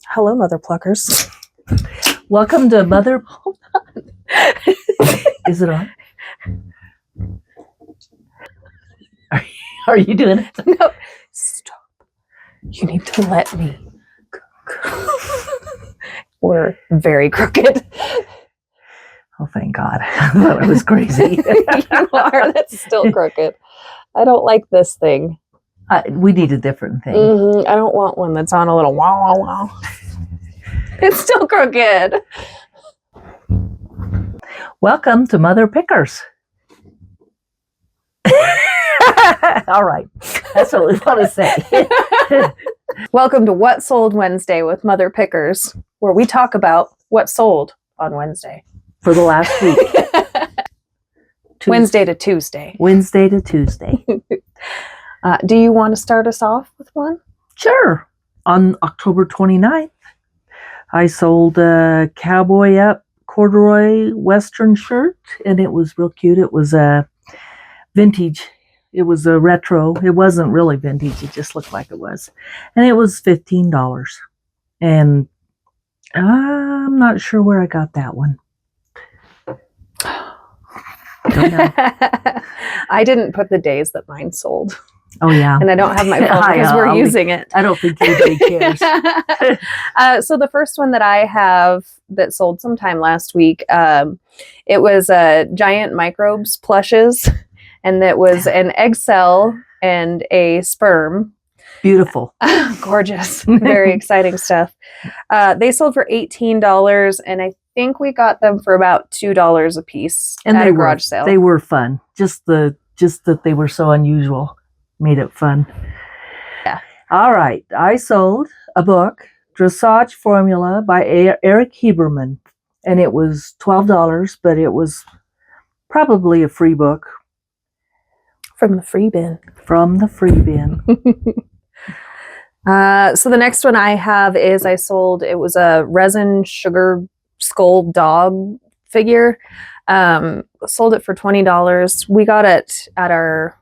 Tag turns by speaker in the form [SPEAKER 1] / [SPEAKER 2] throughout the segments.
[SPEAKER 1] Hello, Mother Pluckers.
[SPEAKER 2] Welcome to Mother. Hold on. Is it on? Are you doing it?
[SPEAKER 1] No, stop. You need to let me. We're very crooked.
[SPEAKER 2] Oh, thank God. I thought I was crazy.
[SPEAKER 1] You are. That's still crooked. I don't like this thing.
[SPEAKER 2] We need a different thing.
[SPEAKER 1] I don't want one that's on a little wow, wow, wow. It's still crooked.
[SPEAKER 2] Welcome to Mother Pickers. All right. That's what we want to say.
[SPEAKER 1] Welcome to What Sold Wednesday with Mother Pickers, where we talk about what sold on Wednesday.
[SPEAKER 2] For the last week.
[SPEAKER 1] Wednesday to Tuesday.
[SPEAKER 2] Wednesday to Tuesday.
[SPEAKER 1] Do you want to start us off with one?
[SPEAKER 2] Sure. On October 29th, I sold a Cowboy Up corduroy Western shirt, and it was real cute. It was a vintage. It was a retro. It wasn't really vintage. It just looked like it was. And it was $15. And I'm not sure where I got that one. Don't know.
[SPEAKER 1] I didn't put the days that mine sold.
[SPEAKER 2] Oh, yeah.
[SPEAKER 1] And I don't have my phone because we're using it.
[SPEAKER 2] I don't think anybody cares.
[SPEAKER 1] So the first one that I have that sold sometime last week, it was Giant Microbes plushes, and it was an egg cell and a sperm.
[SPEAKER 2] Beautiful.
[SPEAKER 1] Gorgeous. Very exciting stuff. They sold for $18, and I think we got them for about $2 a piece at a garage sale.
[SPEAKER 2] They were fun. Just that they were so unusual made it fun.
[SPEAKER 1] Yeah.
[SPEAKER 2] All right. I sold a book, Dressage Formula by Eric Heberman, and it was $12, but it was probably a free book.
[SPEAKER 1] From the free bin.
[SPEAKER 2] From the free bin.
[SPEAKER 1] So the next one I have is it was a resin sugar skull dog figure. Sold it for $20. We got it at our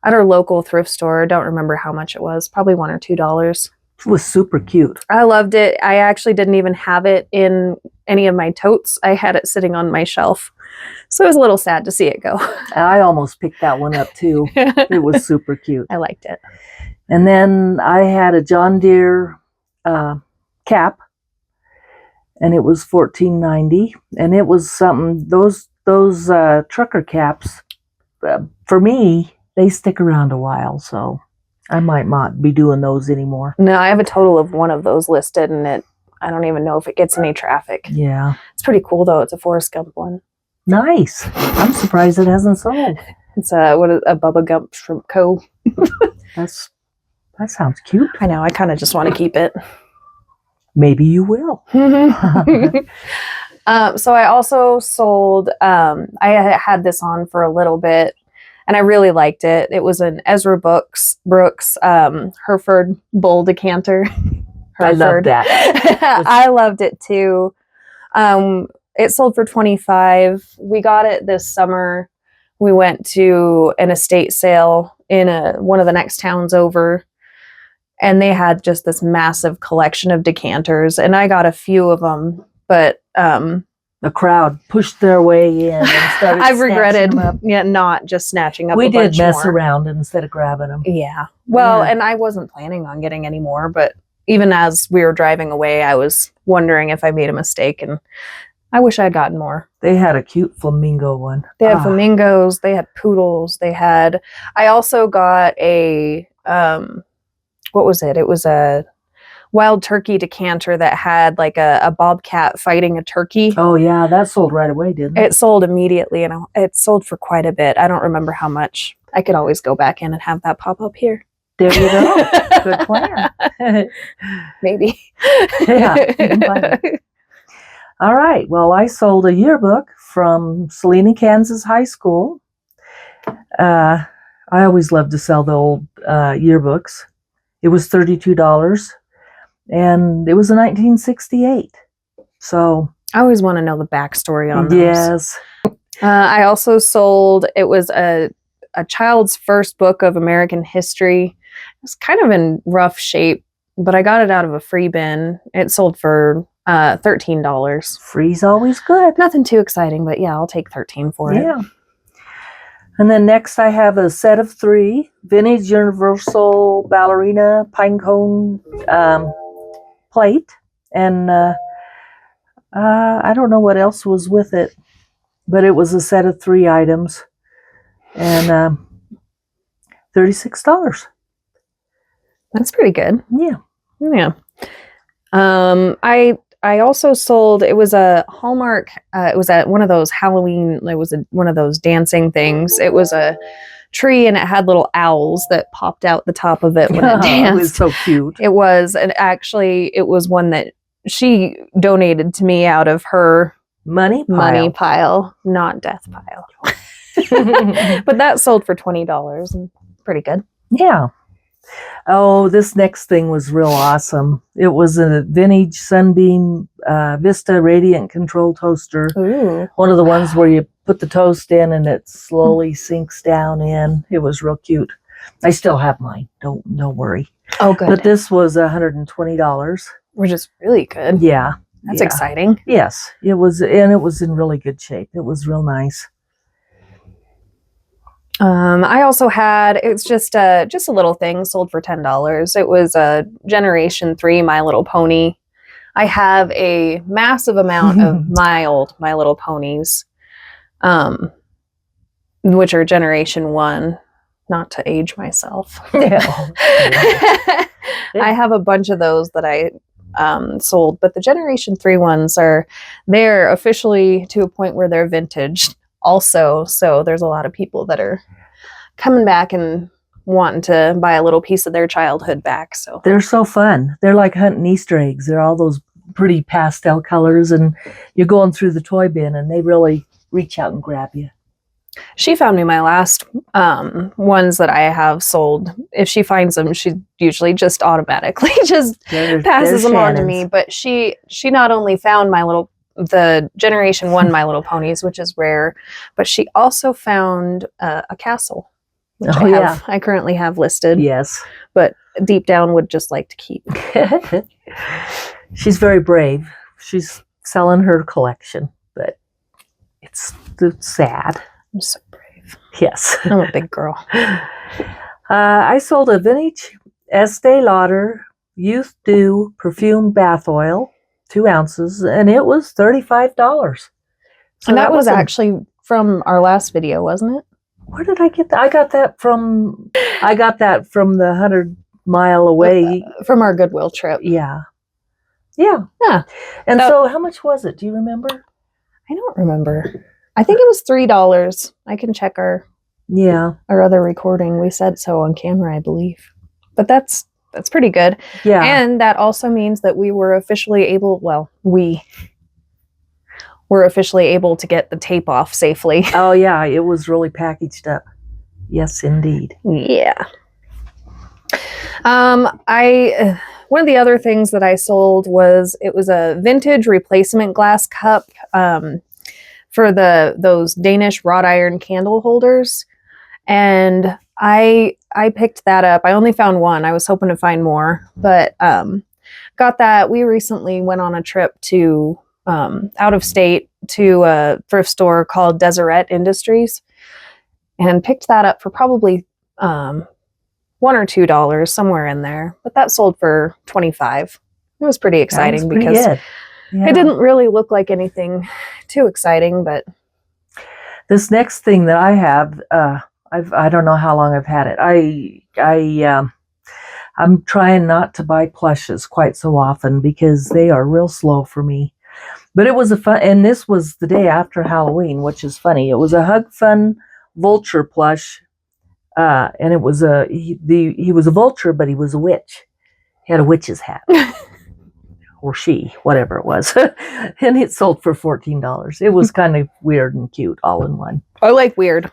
[SPEAKER 1] local thrift store. Don't remember how much it was. Probably $1 or $2.
[SPEAKER 2] It was super cute.
[SPEAKER 1] I loved it. I actually didn't even have it in any of my totes. I had it sitting on my shelf. So it was a little sad to see it go.
[SPEAKER 2] I almost picked that one up too. It was super cute.
[SPEAKER 1] I liked it.
[SPEAKER 2] And then I had a John Deere cap, and it was $14.90. And it was something, those trucker caps, for me, they stick around a while, so I might not be doing those anymore.
[SPEAKER 1] No, I have a total of one of those listed, and I don't even know if it gets any traffic.
[SPEAKER 2] Yeah.
[SPEAKER 1] It's pretty cool, though. It's a Forrest Gump one.
[SPEAKER 2] Nice. I'm surprised it hasn't sold.
[SPEAKER 1] It's a Bubba Gump Shrimp Co.
[SPEAKER 2] That sounds cute.
[SPEAKER 1] I know. I kind of just want to keep it.
[SPEAKER 2] Maybe you will.
[SPEAKER 1] So I also sold, I had this on for a little bit, and I really liked it. It was an Ezra Brooks Hereford Bull decanter.
[SPEAKER 2] I love that.
[SPEAKER 1] I loved it too. It sold for $25. We got it this summer. We went to an estate sale in one of the next towns over, and they had just this massive collection of decanters, and I got a few of them, but
[SPEAKER 2] the crowd pushed their way in and started
[SPEAKER 1] I've regretted
[SPEAKER 2] them up.
[SPEAKER 1] Not just snatching up
[SPEAKER 2] we
[SPEAKER 1] a bunch
[SPEAKER 2] did mess
[SPEAKER 1] more.
[SPEAKER 2] around instead of grabbing them.
[SPEAKER 1] Yeah. Well,
[SPEAKER 2] Yeah.
[SPEAKER 1] and I wasn't planning on getting any more, but even as we were driving away, I was wondering if I made a mistake, and I wish I had gotten more.
[SPEAKER 2] They had a cute flamingo one.
[SPEAKER 1] They had flamingos, they had poodles, I also got a, what was it? It was a wild turkey decanter that had like a bobcat fighting a turkey.
[SPEAKER 2] Oh, yeah, that sold right away, didn't it?
[SPEAKER 1] It sold immediately, and it sold for quite a bit. I don't remember how much. I could always go back in and have that pop up here.
[SPEAKER 2] There you go. Good plan.
[SPEAKER 1] Maybe.
[SPEAKER 2] Yeah, you can buy it. All right. Well, I sold a yearbook from Salina, Kansas High School. I always love to sell the old yearbooks. It was $32, and it was a 1968. So
[SPEAKER 1] I always want to know the backstory on those.
[SPEAKER 2] yes.
[SPEAKER 1] I also sold, it was a child's first book of American history. It was kind of in rough shape. but I got it out of a free bin. It sold for $13.
[SPEAKER 2] Free's always good.
[SPEAKER 1] Nothing too exciting, but yeah, I'll take 13 for it.
[SPEAKER 2] Yeah. And then next I have a set of 3 vintage universal ballerina pinecone plate. And I don't know what else was with it, but it was a set of 3 items. And $36.
[SPEAKER 1] That's pretty good.
[SPEAKER 2] Yeah.
[SPEAKER 1] Yeah. I also sold, it was a Hallmark, it was at one of those Halloween, it was one of those dancing things. It was a tree and it had little owls that popped out the top of it when it danced.
[SPEAKER 2] It was so cute.
[SPEAKER 1] It was, and actually it was one that she donated to me out of her
[SPEAKER 2] Money
[SPEAKER 1] pile, not death pile. But that sold for $20 and pretty good.
[SPEAKER 2] Yeah. Oh, this next thing was real awesome. It was a vintage Sunbeam Vista radiant control toaster.
[SPEAKER 1] Ooh.
[SPEAKER 2] One of the ones where you put the toast in and it slowly sinks down in. It was real cute. I still have mine. Don't worry.
[SPEAKER 1] Oh, good.
[SPEAKER 2] But this was $120.
[SPEAKER 1] Which is really good.
[SPEAKER 2] Yeah.
[SPEAKER 1] That's
[SPEAKER 2] yeah.
[SPEAKER 1] exciting.
[SPEAKER 2] Yes, it was, and it was in really good shape. It was real nice.
[SPEAKER 1] I also had, it's just a little thing sold for $10. It was a Generation 3 My Little Pony. I have a massive amount of my old My Little Ponies, which are Generation 1, not to age myself.
[SPEAKER 2] Yeah.
[SPEAKER 1] I have a bunch of those that I sold, but the Generation 3 ones they're officially to a point where they're vintage also, so there's a lot of people that are coming back and wanting to buy a little piece of their childhood back. So
[SPEAKER 2] they're so fun. They're like hunting Easter eggs. They're all those pretty pastel colors, and you're going through the toy bin and they really reach out and grab you.
[SPEAKER 1] She found me my last ones that I have sold. If she finds them, she usually just automatically just passes them on to me. But she not only found the Generation 1 My Little Ponies, which is rare, but she also found a castle, which I currently have listed.
[SPEAKER 2] Yes. But
[SPEAKER 1] deep down would just like to keep.
[SPEAKER 2] She's very brave. She's selling her collection, but it's sad.
[SPEAKER 1] I'm so brave.
[SPEAKER 2] Yes.
[SPEAKER 1] I'm a big girl.
[SPEAKER 2] I sold a vintage Estee Lauder Youth Dew perfume bath oil, 2 ounces, and it was $35. So
[SPEAKER 1] and that was actually from our last video, wasn't it?
[SPEAKER 2] Where did I get that? I got that from the 100-mile away.
[SPEAKER 1] From our Goodwill trip.
[SPEAKER 2] Yeah. Yeah.
[SPEAKER 1] Yeah.
[SPEAKER 2] And so how much was it? Do you remember?
[SPEAKER 1] I don't remember. I think it was $3. I can check our other recording. We said so on camera, I believe. But that's pretty good.
[SPEAKER 2] Yeah.
[SPEAKER 1] And that also means that we were officially able, we were officially able to get the tape off safely.
[SPEAKER 2] Oh yeah, it was really packaged up. Yes, indeed.
[SPEAKER 1] Yeah. One of the other things that I sold was a vintage replacement glass cup for those Danish wrought iron candle holders, and I picked that up. I only found one. I was hoping to find more, but got that. We recently went on a trip to out of state to a thrift store called Deseret Industries, and picked that up for probably $1 or $2, somewhere in there. But that sold for $25. It was pretty exciting because it didn't really look like anything too exciting. But
[SPEAKER 2] this next thing that I have, I don't know how long I've had it. I'm trying not to buy plushes quite so often because they are real slow for me. But it was and this was the day after Halloween, which is funny. It was a Hug Fun vulture plush, and it was he was a vulture, but he was a witch. He had a witch's hat, or she, whatever it was, and it sold for $14. It was kind of weird and cute all in one.
[SPEAKER 1] I like weird.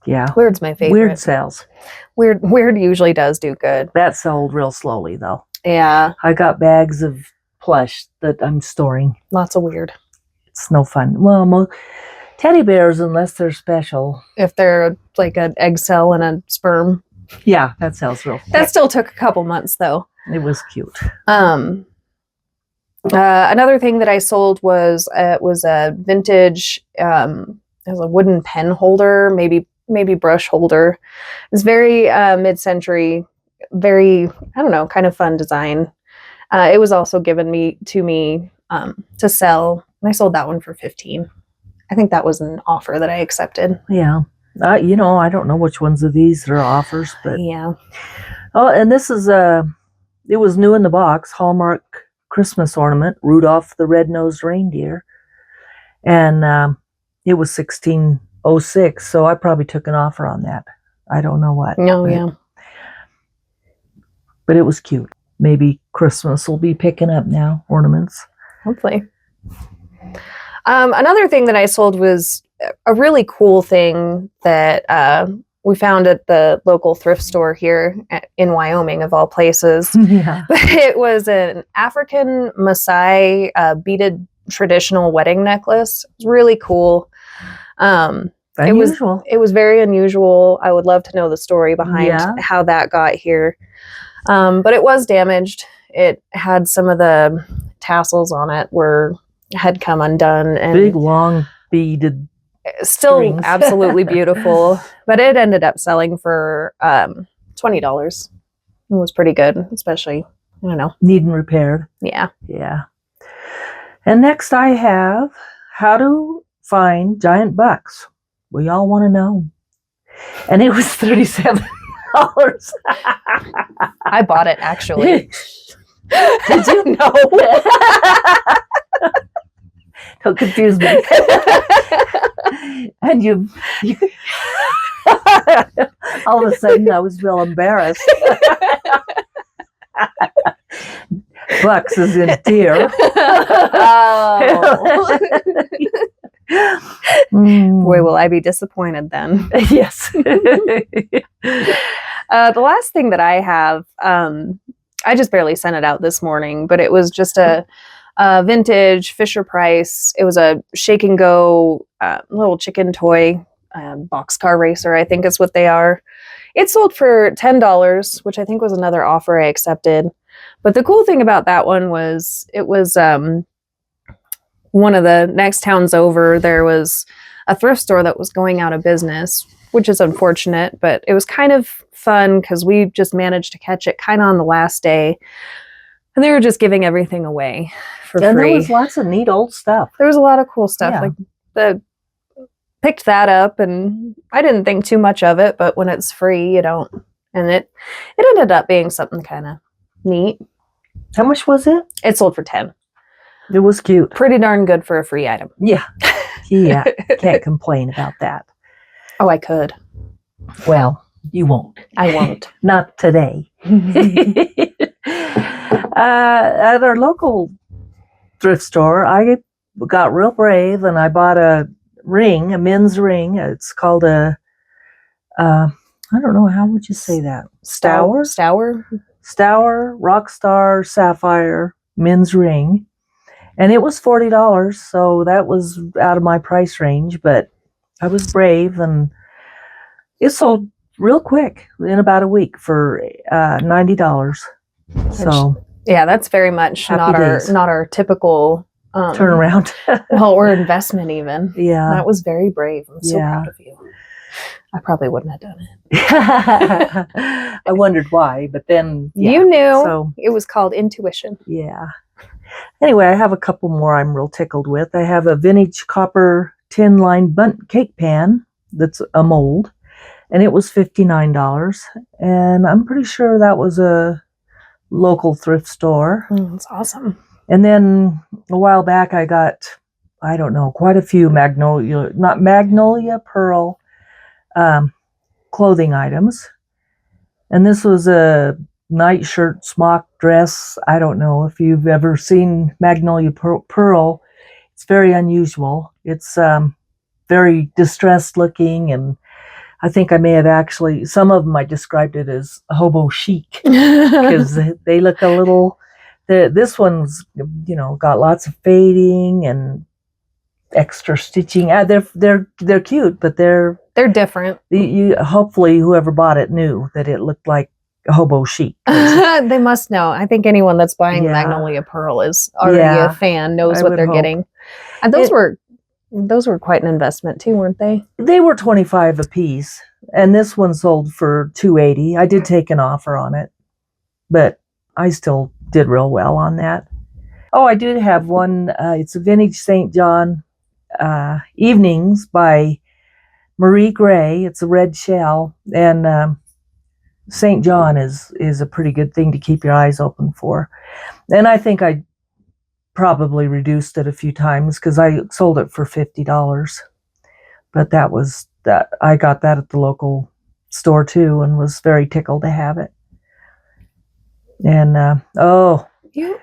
[SPEAKER 2] Yeah,
[SPEAKER 1] weird's my favorite.
[SPEAKER 2] Weird sells.
[SPEAKER 1] Weird usually does do good.
[SPEAKER 2] That sold real slowly though.
[SPEAKER 1] Yeah,
[SPEAKER 2] I got bags of plush that I'm storing.
[SPEAKER 1] Lots of weird.
[SPEAKER 2] It's no fun. Well, teddy bears, unless they're special.
[SPEAKER 1] If they're like an egg cell and a sperm.
[SPEAKER 2] Yeah, that sounds real
[SPEAKER 1] That
[SPEAKER 2] quick.
[SPEAKER 1] still took a couple months though.
[SPEAKER 2] It was cute.
[SPEAKER 1] Another thing that I sold was a vintage. It was a wooden pen holder, maybe brush holder. It's very mid-century, very, I don't know, kind of fun design. It was also given to me to sell, and I sold that one for $15. I think that was an offer that I accepted.
[SPEAKER 2] Yeah. I don't know which ones of these are offers, but
[SPEAKER 1] Yeah.
[SPEAKER 2] oh, and this is it was new in the box, Hallmark Christmas ornament, Rudolph the Red-Nosed Reindeer, and it was $16.06. So I probably took an offer on that. I don't know what.
[SPEAKER 1] Oh, yeah.
[SPEAKER 2] But it was cute. Maybe Christmas will be picking up now, ornaments.
[SPEAKER 1] Hopefully. Another thing that I sold was a really cool thing that we found at the local thrift store here in Wyoming, of all places.
[SPEAKER 2] Yeah.
[SPEAKER 1] It was an African Maasai beaded traditional wedding necklace. It was really cool.
[SPEAKER 2] Unusual.
[SPEAKER 1] It was very unusual. I would love to know the story behind how that got here. But it was damaged. It had some of the tassels on it had come undone, and
[SPEAKER 2] big long beaded
[SPEAKER 1] still
[SPEAKER 2] strings.
[SPEAKER 1] Absolutely beautiful. But it ended up selling for $20. It was pretty good, especially, I don't know,
[SPEAKER 2] needing repaired.
[SPEAKER 1] Yeah.
[SPEAKER 2] And next I have how to find giant bucks. We all want to know. And it was $37.
[SPEAKER 1] I bought it, actually.
[SPEAKER 2] Did you?
[SPEAKER 1] No.
[SPEAKER 2] Don't confuse me. And you all of a sudden I was real embarrassed. Bucks is in deer.
[SPEAKER 1] Oh. Boy, will I be disappointed then.
[SPEAKER 2] Yes.
[SPEAKER 1] The last thing that I have, I just barely sent it out this morning, but it was just a vintage Fisher-Price. It was a shake and go little chicken toy boxcar racer, I think is what they are. It sold for $10, which I think was another offer I accepted. But the cool thing about that one was it was one of the next towns over. There was a thrift store that was going out of business, which is unfortunate, but it was kind of fun because we just managed to catch it kind of on the last day. And they were just giving everything away for free.
[SPEAKER 2] And there was lots of neat old stuff.
[SPEAKER 1] There was a lot of cool stuff.
[SPEAKER 2] Yeah.
[SPEAKER 1] Picked that up, and I didn't think too much of it, but when it's free, you don't. And it ended up being something kind of neat.
[SPEAKER 2] How much was it?
[SPEAKER 1] It sold for $10.
[SPEAKER 2] It was cute.
[SPEAKER 1] Pretty darn good for a free item.
[SPEAKER 2] Yeah. Yeah. Can't complain about that.
[SPEAKER 1] Oh, I could.
[SPEAKER 2] Well, you won't.
[SPEAKER 1] I won't.
[SPEAKER 2] Not today. At our local thrift store, I got real brave and I bought a men's ring. It's called I don't know, how would you say that? Stour Rockstar Sapphire men's ring. And it was $40, so that was out of my price range, but I was brave and it sold real quick in about a week for $90. So
[SPEAKER 1] yeah, that's very much not our typical
[SPEAKER 2] turnaround.
[SPEAKER 1] or investment even.
[SPEAKER 2] Yeah.
[SPEAKER 1] That was very brave. I'm so proud of you. I probably wouldn't have done it.
[SPEAKER 2] I wondered why, but then
[SPEAKER 1] you knew.
[SPEAKER 2] So
[SPEAKER 1] it was called intuition.
[SPEAKER 2] Yeah. Anyway, I have a couple more I'm real tickled with. I have a vintage copper tin lined bundt cake pan that's a mold, and it was $59. And I'm pretty sure that was a local thrift store.
[SPEAKER 1] That's awesome.
[SPEAKER 2] And then a while back I got, I don't know, quite a few Magnolia Pearl clothing items. And this was a nightshirt, smock dress. I don't know if you've ever seen Magnolia Pearl. It's very unusual. It's very distressed looking, and I think I may have actually, some of them I described it as hobo chic because they look a little, this one's, got lots of fading and extra stitching. They're cute, but they're
[SPEAKER 1] They're different.
[SPEAKER 2] Hopefully whoever bought it knew that it looked like a hobo chic.
[SPEAKER 1] They must know. I think anyone that's buying
[SPEAKER 2] Yeah.
[SPEAKER 1] Magnolia Pearl is already
[SPEAKER 2] Yeah,
[SPEAKER 1] a fan, knows
[SPEAKER 2] I
[SPEAKER 1] what
[SPEAKER 2] would
[SPEAKER 1] they're
[SPEAKER 2] hope.
[SPEAKER 1] getting. And those were quite an investment too, weren't they?
[SPEAKER 2] They were $25 a piece, and this one sold for $280. I did take an offer on it, but I still did real well on that. Oh, I do have one. It's a vintage St. John Evenings by Marie Gray. It's a red shell, and St. John is a pretty good thing to keep your eyes open for. And I think I probably reduced it a few times because I sold it for $50. But that was that. I got that at the local store too, and was very tickled to have it. And
[SPEAKER 1] You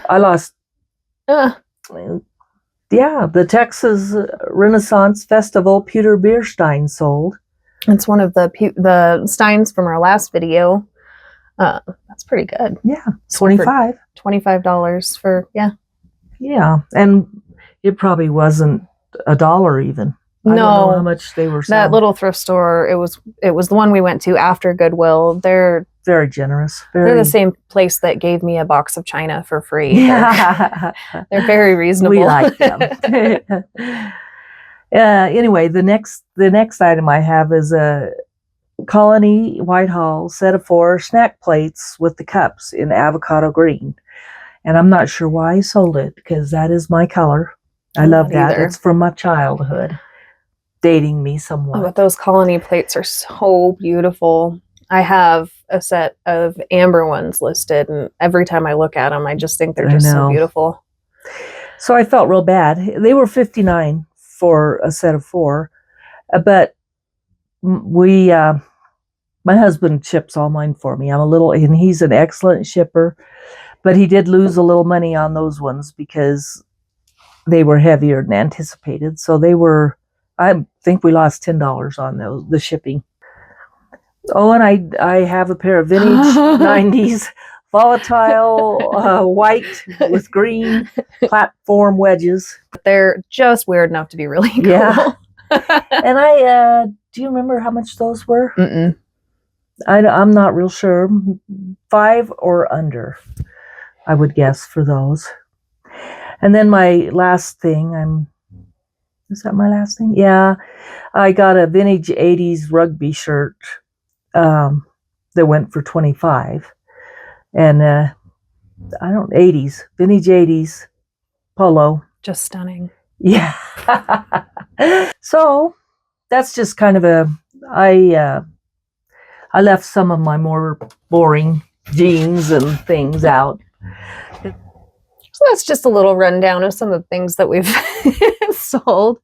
[SPEAKER 2] I lost. Yeah, the Texas Renaissance Festival Peter Bierstein sold.
[SPEAKER 1] it's one of the Steins from our last video. That's pretty good.
[SPEAKER 2] Yeah, 25.
[SPEAKER 1] $25 for
[SPEAKER 2] Yeah, and it probably wasn't $1 even. I don't know how
[SPEAKER 1] No,
[SPEAKER 2] much they were selling.
[SPEAKER 1] that little thrift store. It was the one we went to after Goodwill. They're
[SPEAKER 2] Very generous.
[SPEAKER 1] the same place that gave me a box of china for free.
[SPEAKER 2] Yeah.
[SPEAKER 1] They're very reasonable.
[SPEAKER 2] We like them. Anyway, the next item I have is a Colony Whitehall set of 4 snack plates with the cups in avocado green. And I'm not sure why I sold it, because that is my color. I
[SPEAKER 1] I'm
[SPEAKER 2] love
[SPEAKER 1] not
[SPEAKER 2] that.
[SPEAKER 1] either.
[SPEAKER 2] It's from my childhood, dating me somewhat.
[SPEAKER 1] But those colony plates are so beautiful. I have a set of amber ones listed, and every time I look at them, I just think they're
[SPEAKER 2] I
[SPEAKER 1] just so
[SPEAKER 2] know.
[SPEAKER 1] beautiful.
[SPEAKER 2] So I felt real bad. They were $59 for a set of 4, but my husband ships all mine for me. And he's an excellent shipper, but he did lose a little money on those ones because they were heavier than anticipated. So I think we lost $10 on the shipping. Oh, and I have a pair of vintage 90s volatile white with green platform wedges.
[SPEAKER 1] They're just weird enough to be really cool.
[SPEAKER 2] Yeah. And do you remember how much those were?
[SPEAKER 1] Mm-mm.
[SPEAKER 2] I'm not real sure. 5 or under, I would guess, for those. And then my last thing, is that my last thing? Yeah. I got a vintage 80s rugby shirt that went for $25. And vintage 80s polo.
[SPEAKER 1] Just stunning.
[SPEAKER 2] Yeah. So that's just kind of I left some of my more boring jeans and things out.
[SPEAKER 1] So that's just a little rundown of some of the things that we've sold.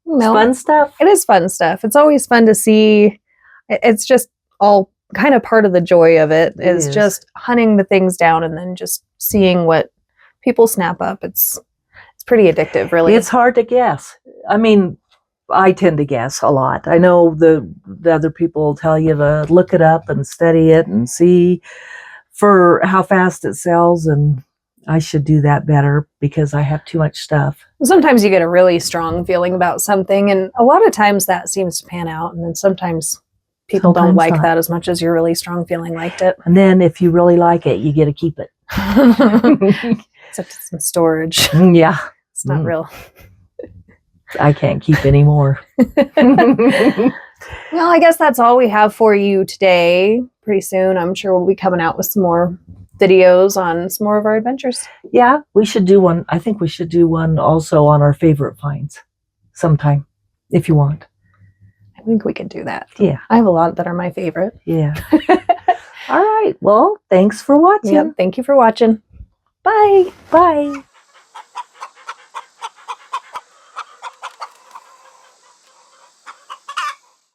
[SPEAKER 2] Fun stuff.
[SPEAKER 1] It is fun stuff. It's always fun to see. It's just all kind of part of the joy of it is just hunting the things down and then just seeing what people snap up. It's pretty addictive, really.
[SPEAKER 2] It's hard to guess. I mean, I tend to guess a lot. I know the other people will tell you to look it up and study it and see for how fast it sells, and I should do that better because I have too much stuff.
[SPEAKER 1] Sometimes you get a really strong feeling about something, and a lot of times that seems to pan out, and then sometimes people don't
[SPEAKER 2] Sometimes
[SPEAKER 1] like
[SPEAKER 2] not.
[SPEAKER 1] that as much as your really strong feeling liked it.
[SPEAKER 2] And then if you really like it, you get to keep it.
[SPEAKER 1] Except it's in storage.
[SPEAKER 2] Yeah.
[SPEAKER 1] It's not real.
[SPEAKER 2] I can't keep any more.
[SPEAKER 1] Well, I guess that's all we have for you today. Pretty soon, I'm sure we'll be coming out with some more videos on some more of our adventures.
[SPEAKER 2] Yeah, we should do one. I think we should do one also on our favorite finds sometime, if you want.
[SPEAKER 1] I think we could do that.
[SPEAKER 2] Yeah.
[SPEAKER 1] I have a lot that are my favorite.
[SPEAKER 2] Yeah. All right. Well, thanks for watching.
[SPEAKER 1] Yep. Thank you for watching. Bye.
[SPEAKER 2] Bye.